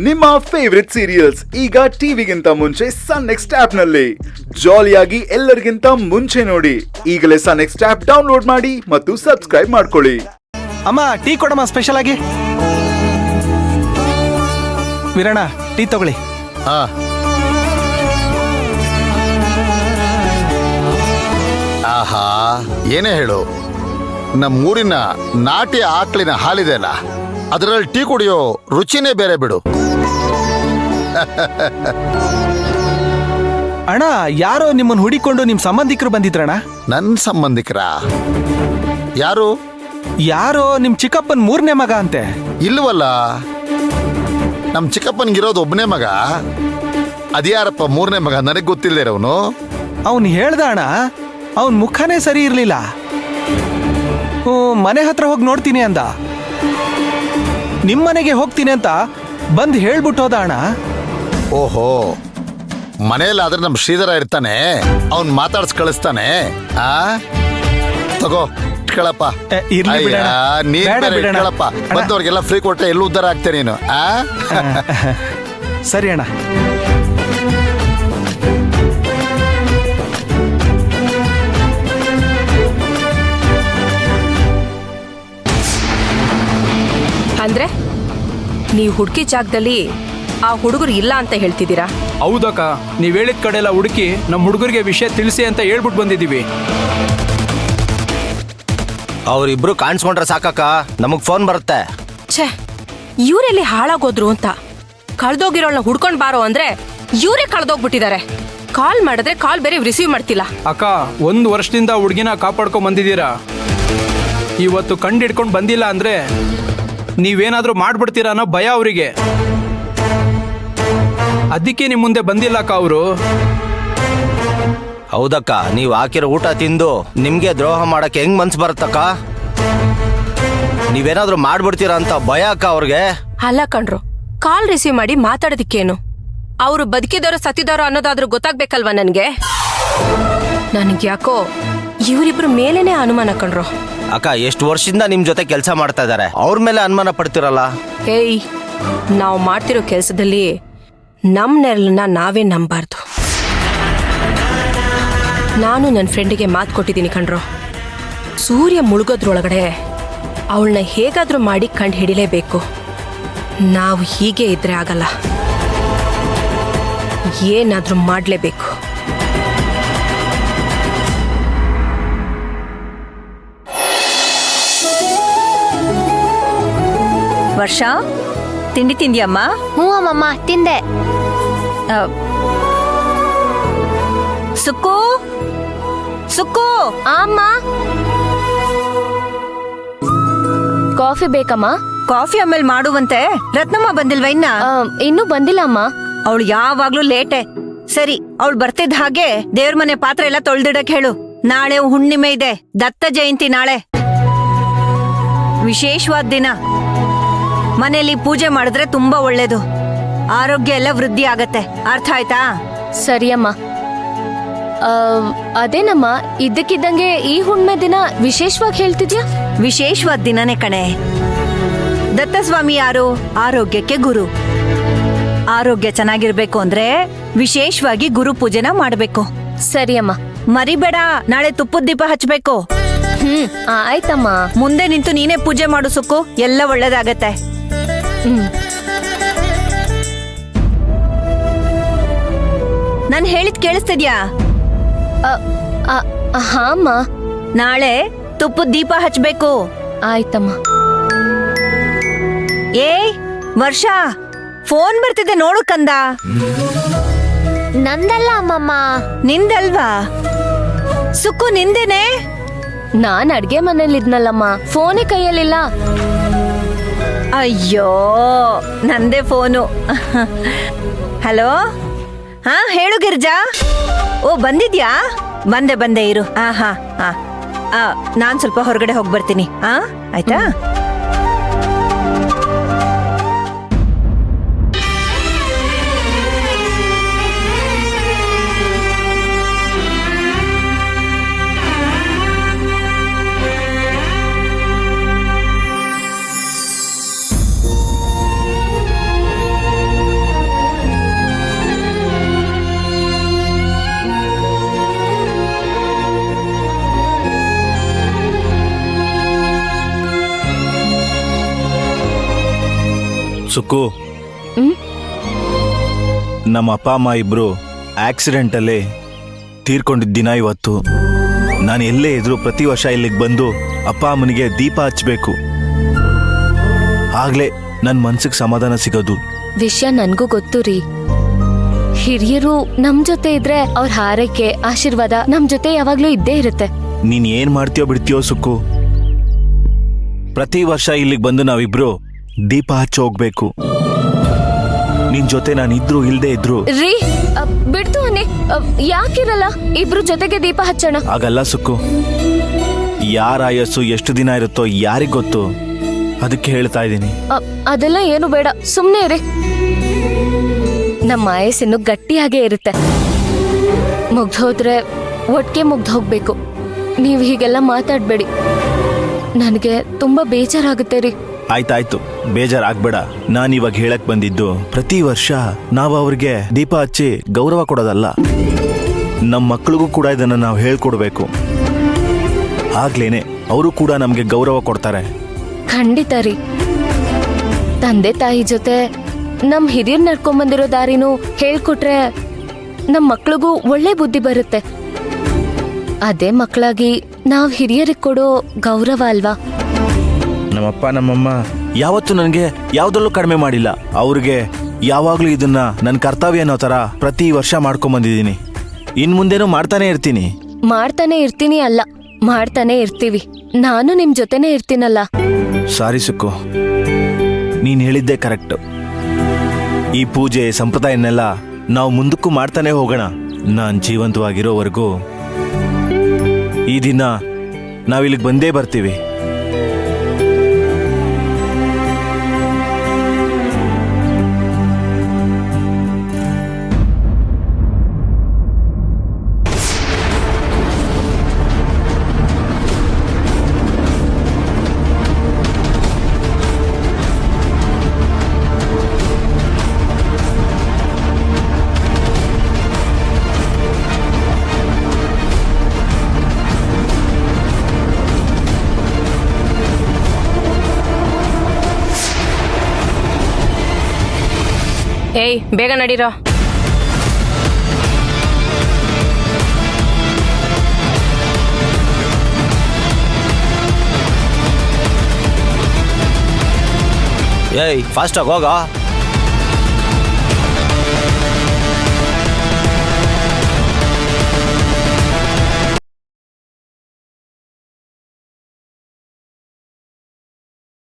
ನಿಮ್ಮ favourite serials ಈಗ ಟಿವಿಗಿಂತ ಮುಂಚೆ ಸನ್ ನೆಕ್ಸ್ಟ್ ಆಪ್ ನಲ್ಲಿ ಜಾಲಿಯಾಗಿ ಎಲ್ಲರಿಗಿಂತ ಮುಂಚೆ ನೋಡಿ. ಈಗಲೇ ಸನ್ ನೆಕ್ಸ್ಟ್ ಆಪ್ ಡೌನ್ಲೋಡ್ ಮಾಡಿ ಮತ್ತು ಸಬ್ಸ್ಕ್ರೈಬ್ ಮಾಡ್ಕೊಳ್ಳಿ. ಅಮ್ಮ ಟೀ ಕೊಡಮ್ಮ ಸ್ಪೆಷಲ್ ಆಗಿ. ವೀರಣ್ಣ ಟೀ ತಗೊಳ್ಳಿ. ಆಹಾ, ಏನೇ ಹೇಳು, ನಮ್ಮೂರಿನ ನಾಟಿ ಆಕಳಿನ ಹಾಲಿದೆ ಅಲ್ಲ, ಅದರಲ್ಲಿ ಟೀ ಕುಡಿಯೋ ರುಚಿನೇ ಬೇರೆ ಬಿಡು. ಅಣ್ಣ, ಯಾರೋ ನಿಮ್ಮನ್ನು ಹುಡಿಕೊಂಡು ನಿಮ್ ಸಂಬಂಧಿಕರು ಬಂದಿದ್ರಣ್ಣ. ನನ್ನ ಸಂಬಂಧಿಕರ? ಯಾರು? ಯಾರೋ ನಿಮ್ ಚಿಕ್ಕಪ್ಪನ್ 3ನೇ ಮಗ ಅಂತೆ. ಇಲ್ವಲ್ಲ, ನಮ್ಮ ಚಿಕ್ಕಪ್ಪನಿಗಿರೋದು ಒಬ್ಬನೇ ಮಗ. ಅದ್ಯಾರಪ್ಪ 3ನೇ ಮಗ? ನನಗೆ ಗೊತ್ತಿಲ್ಲದೆ ಇರೋನು. ಅವನು ಹೇಳ್ದ ಅಣ್ಣ, ಅವನ್ ಮುಖನೇ ಸರಿ ಇರ್ಲಿಲ್ಲ. ಮನೆ ಹತ್ರ ಹೋಗಿ ನೋಡ್ತೀನಿ ಅಂದ. ನಿಮ್ಮನೆಗೆ ಹೋಗ್ತೀನಿ ಅಂತ ಬಂದು ಹೇಳ್ಬಿಟ್ಟು ಹೋದ ಅಣ್ಣ. ಓಹೋ, ಮನೆಯಲ್ಲಾದ್ರೆ ನಮ್ಮ ಶ್ರೀಧರ ಇರ್ತಾನೆ, ಅವನ್ ಮಾತಾಡ್ಸ್ ಕಳಿಸ್ತಾನೆ. ತಗೋ ಇಟ್ಕೊಳಪ್ಪ. ಇರ್ಲಿ ಬಿಡಣ್ಣ. ಇಟ್ಕೊಳಪ್ಪ. ಬಂದವ್ರಿಗೆಲ್ಲ ಫ್ರೀ ಕೊಟ್ಟರೆ ಎಲ್ಲೂ ಉದ್ಧಾರ ಆಗ್ತೇನೆ ನೀನು. ಸರಿ ಅಣ್ಣ. ಅಂದ್ರೆ ನೀವು ಹುಡುಕಿ ಜಾಗದಲ್ಲಿ ಆ ಹುಡುಗರು ಇಲ್ಲ ಅಂತ ಹೇಳ್ತಿದ್ದೀರಾ? ಹೌದಕ್ಕ, ನೀವ್ ಹೇಳಿದ ಕಡೆ ಎಲ್ಲ ಹುಡುಕಿ ನಮ್ಮ ಹುಡುಗರಿಗೆ ವಿಷಯ ತಿಳಿಸಿ ಅಂತ ಹೇಳ್ಬಿಟ್ಟು ಬಂದಿದ್ದೀವಿ. ಅವರಿಬ್ರು ಕಾಣಿಸ್ಕೊಂಡ್ರೆ ಸಾಕಕ್ಕ, ನಮಗ್ ಫೋನ್ ಬರುತ್ತೆ. ಛೇ, ಇವರೆಲ್ಲಿ ಹಾಳಾಗೋದ್ರು ಅಂತ. ಕಳ್ದೋಗಿರೋಳ್ನ ಹುಡ್ಕೊಂಡ್ ಬಾರೋ ಅಂದ್ರೆ ಇವರೇ ಕಳ್ದೋಗ್ಬಿಟ್ಟಿದ್ದಾರೆ. ಕಾಲ್ ಮಾಡಿದ್ರೆ ಕಾಲ್ ಬೇರೆ ರಿಸೀವ್ ಮಾಡ್ತಿಲ್ಲ. ಅಕ್ಕ, 1 ವರ್ಷದಿಂದ ಹುಡುಗಿನ ಕಾಪಾಡ್ಕೊಂಡ್ ಬಂದಿದ್ದೀರಾ. ಇವತ್ತು ಕಂಡು ಹಿಡ್ಕೊಂಡು ಬಂದಿಲ್ಲ ಅಂದ್ರೆ ನೀವೇನಾದ್ರೂ ಮಾಡ್ಬಿಡ್ತೀರಾ ಅನ್ನೋ ಭಯ ಅವರಿಗೆ. ಅದಕ್ಕೆ ನಿಮ್ ಮುಂದೆ ಬಂದಿಲ್ಲ ಅಕ್ಕ ಅವರು. ಹೌದಕ್ಕ, ನೀವ್ ಹಾಕಿರೋ ಊಟ ತಿಂದು ನಿಮ್ಗೆ ದ್ರೋಹ ಮಾಡಕ್ಕೆ ಹೆಂಗ್ ಮನ್ಸು ಬರುತ್ತಕ್ಕ? ನೀವೇನಾದ್ರೂ ಮಾಡ್ಬಿಡ್ತೀರಾ ಅಂತ ಭಯ ಅಕ್ಕ ಅವ್ರಿಗೆ. ಅಲ್ಲ ಕಣ್ರು, ಕಾಲ್ ರಿಸೀವ್ ಮಾಡಿ ಮಾತಾಡೋದಿಕ್ಕೇನು? ಅವರು ಬದುಕಿದವರು ಸತ್ತಿದವರು ಅನ್ನೋದಾದ್ರೂ ಗೊತ್ತಾಗ್ಬೇಕಲ್ವಾ ನನ್ಗೆ? ನನ್ಗೆ ಯಾಕೋ ಇವರಿಬ್ರು ಮೇಲೇನೆ ಅನುಮಾನ ಕಣ್ರು. ಅಕ್ಕ, ಎಷ್ಟು ವರ್ಷದಿಂದ ನಿಮ್ ಜೊತೆ ಕೆಲಸ ಮಾಡ್ತಾ ಇದಾರೆ, ಅವ್ರ ಮೇಲೆ ಅನುಮಾನ ಪಡ್ತಿರಲ್ಲ? ಏಯ್, ನಾವು ಮಾಡ್ತಿರೋ ಕೆಲಸದಲ್ಲಿ ನಮ್ ನೆರಳನ್ನ ನಾವೇ ನಂಬಾರ್ದು. ನಾನು ನನ್ನ ಫ್ರೆಂಡಿಗೆ ಮಾತು ಕೊಟ್ಟಿದ್ದೀನಿ ಕಣ್ರು. ಸೂರ್ಯ ಮುಳುಗೋದ್ರೊಳಗಡೆ ಅವಳನ್ನ ಹೇಗಾದ್ರೂ ಮಾಡಿ ಕಂಡು ಹಿಡಿಲೇಬೇಕು. ನಾವು ಹೀಗೆ ಇದ್ರೆ ಆಗಲ್ಲ, ಏನಾದ್ರೂ ಮಾಡಲೇಬೇಕು. ವರ್ಷ, ತಿಂಡಿ ತಿಂದ್ಯಮ್ಮ? ಹ್ಞೂ ಅಮ್ಮಮ್ಮ, ತಿಂದೆ. ಸುಕ್ಕು, ಸುಕ್ಕು. ಅಮ್ಮ, ಕಾಫಿ ಬೇಕಮ್ಮ? ಕಾಫಿ ಆಮೇಲೆ ಮಾಡುವಂತೆ. ರತ್ನಮ್ಮ ಬಂದಿಲ್ವ ಇನ್ನ? ಇನ್ನೂ ಬಂದಿಲ್ಲ ಅಮ್ಮ. ಅವಳು ಯಾವಾಗ್ಲೂ ಲೇಟೆ. ಸರಿ, ಅವಳು ಬರ್ತಿದ್ದ ಹಾಗೆ ದೇವ್ರ ಮನೆ ಪಾತ್ರೆ ಎಲ್ಲ ತೊಳ್ದಿಡಕ್ ಹೇಳು. ನಾಳೆ ಹುಣ್ಣಿಮೆ ಇದೆ, ದತ್ತ ಜಯಂತಿ ನಾಳೆ. ವಿಶೇಷವಾದ ದಿನ. ಮನೆಯಲ್ಲಿ ಪೂಜೆ ಮಾಡಿದ್ರೆ ತುಂಬಾ ಒಳ್ಳೇದು. ಆರೋಗ್ಯ ಎಲ್ಲ ವೃದ್ಧಿ ಆಗತ್ತೆ. ಅರ್ಥ ಆಯ್ತಾ? ಸರಿ ಅಮ್ಮ. ಅದೇನಮ್ಮ, ಇದ್ದಕ್ಕಿದ್ದಂಗೆ ಈ ಹುಣ್ಣಿಮೆ ದಿನ ವಿಶೇಷವಾಗಿ ಹೇಳ್ತಿದ್ಯಾ? ವಿಶೇಷವಾದ ದಿನನೇ ಕಣೆ. ದತ್ತಸ್ವಾಮಿ ಯಾರು? ಆರೋಗ್ಯಕ್ಕೆ ಗುರು. ಆರೋಗ್ಯ ಚೆನ್ನಾಗಿರ್ಬೇಕು ಅಂದ್ರೆ ವಿಶೇಷವಾಗಿ ಗುರು ಪೂಜೆನ ಮಾಡ್ಬೇಕು. ಸರಿ ಅಮ್ಮ. ಮರಿಬೇಡ, ನಾಳೆ ತುಪ್ಪದ ದೀಪ ಹಚ್ಬೇಕು. ಆಯ್ತಮ್ಮ. ಮುಂದೆ ನಿಂತು ನೀನೇ ಪೂಜೆ ಮಾಡು ಸುಕ್ಕು, ಎಲ್ಲ ಒಳ್ಳೇದಾಗತ್ತೆ. ನಾನು ಹೇಳಿದ್ ಕೇಳಿಸ್ತಿದ್ಯಾ? ಹಾ ಅಮ್ಮ. ನಾಳೆ ತುಪ್ಪದ ದೀಪ ಹಚ್ಬೇಕು. ಆಯ್ತಮ್ಮ. ಏಯ್ ವರ್ಷ, ಫೋನ್ ಬರ್ತಿದೆ ನೋಡು ಕಂದ. ನಂದಲ್ಲ ಅಮ್ಮಮ್ಮ. ನಿಂದಲ್ವಾ? ಸುಕ್ಕು, ನಿಂದೇನೆ. ನಾನ್ ಅಡ್ಗೆ ಮನೇಲಿದ್ನಲ್ಲಮ್ಮ, ಫೋನೇ ಕೈಯಲ್ಲಿಲ್ಲ. ಅಯ್ಯೋ, ನಂದೇ ಫೋನು. ಹಲೋ, ಹಾ ಹೇಳು ಗಿರ್ಜಾ. ಓ, ಬಂದಿದ್ಯಾ? ಬಂದೆ ಇರು. ಹಾ, ನಾನ್ ಸ್ವಲ್ಪ ಹೊರಗಡೆ ಹೋಗಿ ಬರ್ತೀನಿ. ಆಯ್ತಾ? ಸುಕ್ಕು, ಹ್ಮ್ ನಮ್ಮ ಅಪ್ಪ ಅಮ್ಮ ಇಬ್ರು ಆಕ್ಸಿಡೆಂಟಲ್ಲಿ ತೀರ್ಕೊಂಡಿದ್ದ ದಿನ ಇವತ್ತು. ನಾನು ಎಲ್ಲೇ ಇದ್ರು ಪ್ರತಿ ವರ್ಷ ಇಲ್ಲಿಗೆ ಬಂದು ಅಪ್ಪ ಅಮ್ಮನಿಗೆ ದೀಪ ಹಚ್ಚಬೇಕು. ಆಗ್ಲೇ ನನ್ನ ಮನ್ಸಿಗೆ ಸಮಾಧಾನ ಸಿಗೋದು. ವಿಷಯ ನನ್ಗೂ ಗೊತ್ತು ರೀ. ಹಿರಿಯರು ನಮ್ ಜೊತೆ ಇದ್ರೆ ಅವ್ರ ಹಾರೈಕೆ ಆಶೀರ್ವಾದ ನಮ್ ಜೊತೆ ಯಾವಾಗ್ಲೂ ಇದ್ದೇ ಇರುತ್ತೆ. ನೀನ್ ಏನ್ ಮಾಡ್ತೀಯೋ ಬಿಡ್ತೀಯೋ ಸುಕ್ಕು, ಪ್ರತಿ ವರ್ಷ ಇಲ್ಲಿಗೆ ಬಂದು ನಾವಿಬ್ರು ದೀಪ ಹಚ್ಚಿ ಹೋಗ್ಬೇಕು. ನಿನ್ ಜೊತೆ ನಾನು ಇದ್ರು ಇಲ್ದೇ ಇದ್ರು. ರೀ ಬಿಡ್ತು ಅನ್ನಿ, ಯಾಕಿರಲ್ಲ ಇಬ್ರು ಜೊತೆಗೆ ದೀಪ ಹಚ್ಚೋಣ. ಆಗಲ್ಲ ಸುಕ್ಕು, ಯಾರ ಆಯಸ್ಸು ಎಷ್ಟು ದಿನ ಇರುತ್ತೋ ಯಾರಿಗ್ ಗೊತ್ತು. ಅದಕ್ಕೆ ಹೇಳ್ತಾ ಇದ್ದೀನಿ. ಅದೆಲ್ಲ ಏನು ಬೇಡ, ಸುಮ್ನೆ ಇರಿ. ನಮ್ಮ ಆಯಸ್ಸಿನ್ನು ಗಟ್ಟಿಯಾಗೇ ಇರುತ್ತೆ. ಮುಗ್ದೋದ್ರೆ ಒಟ್ಟಿಗೆ ಮುಗ್ದು ಹೋಗ್ಬೇಕು. ನೀವು ಹೀಗೆಲ್ಲ ಮಾತಾಡ್ಬೇಡಿ, ನನಗೆ ತುಂಬಾ ಬೇಜಾರಾಗುತ್ತೆ ರೀ. ಆಯ್ತಾಯ್ತು, ಬೇಜಾರಾಗ್ಬೇಡ. ನಾನಿವಾಗ ಹೇಳಕ್ ಬಂದಿದ್ದು, ಪ್ರತಿ ವರ್ಷ ನಾವು ಅವ್ರಿಗೆ ದೀಪ ಹಚ್ಚಿ ಗೌರವ ಕೊಡೋದಲ್ಲ, ನಮ್ಮ ಮಕ್ಕಳಿಗೂ ಕೂಡ ಇದನ್ನ ನಾವು ಹೇಳ್ಕೊಡ್ಬೇಕು. ಆಗ್ಲೇನೆ ಅವರು ಕೂಡ ನಮ್ಗೆ ಗೌರವ ಕೊಡ್ತಾರೆ. ಖಂಡಿತ ರೀ. ತಂದೆ ತಾಯಿ ಜೊತೆ ನಮ್ ಹಿರಿಯರ್ ನಡ್ಕೊಂಬಂದಿರೋ ದಾರಿನೂ ಹೇಳ್ಕೊಟ್ರೆ ನಮ್ ಮಕ್ಳಿಗೂ ಒಳ್ಳೆ ಬುದ್ಧಿ ಬರುತ್ತೆ. ಅದೇ ಮಕ್ಕಳಾಗಿ ನಾವ್ ಹಿರಿಯರಿಗೆ ಕೊಡೋ ಗೌರವ ಅಲ್ವಾ? ನಮ್ಮಪ್ಪ ನಮ್ಮಮ್ಮ ಯಾವತ್ತೂ ನನಗೆ ಯಾವ್ದ್ರಲ್ಲೂ ಕಡಿಮೆ ಮಾಡಿಲ್ಲ. ಅವ್ರಿಗೆ ಯಾವಾಗ್ಲೂ ಇದನ್ನ ನನ್ನ ಕರ್ತವ್ಯ ಅನ್ನೋ ತರ ಪ್ರತಿ ವರ್ಷ ಮಾಡ್ಕೊಂಬಂದಿದ್ದೀನಿ. ಇನ್ ಮುಂದೇನೂ ಮಾಡ್ತಾನೆ ಇರ್ತೀನಿ. ಮಾಡ್ತಾನೆ ಇರ್ತೀನಿ ಅಲ್ಲ, ಮಾಡ್ತಾನೆ ಇರ್ತೀವಿ. ನಾನು ನಿಮ್ ಜೊತೆನೆ ಇರ್ತೀನಲ್ಲ. ಸಾರಿ ಸುಕ್ಕು, ನೀನ್ ಹೇಳಿದ್ದೆ ಕರೆಕ್ಟ್. ಈ ಪೂಜೆ ಸಂಪ್ರದಾಯನೆಲ್ಲ ನಾವು ಮುಂದಕ್ಕೂ ಮಾಡ್ತಾನೆ ಹೋಗೋಣ. ನಾನ್ ಜೀವಂತವಾಗಿರೋವರೆಗೂ ಈ ದಿನ ನಾವಿಲ್ಲಿಗೆ ಬಂದೇ ಬರ್ತೀವಿ. ಏಯ್, ಬೇಗ ನಡೀರೋ. ಏಯ್ ಫಾಸ್ಟಾಗಿ ಹೋಗ.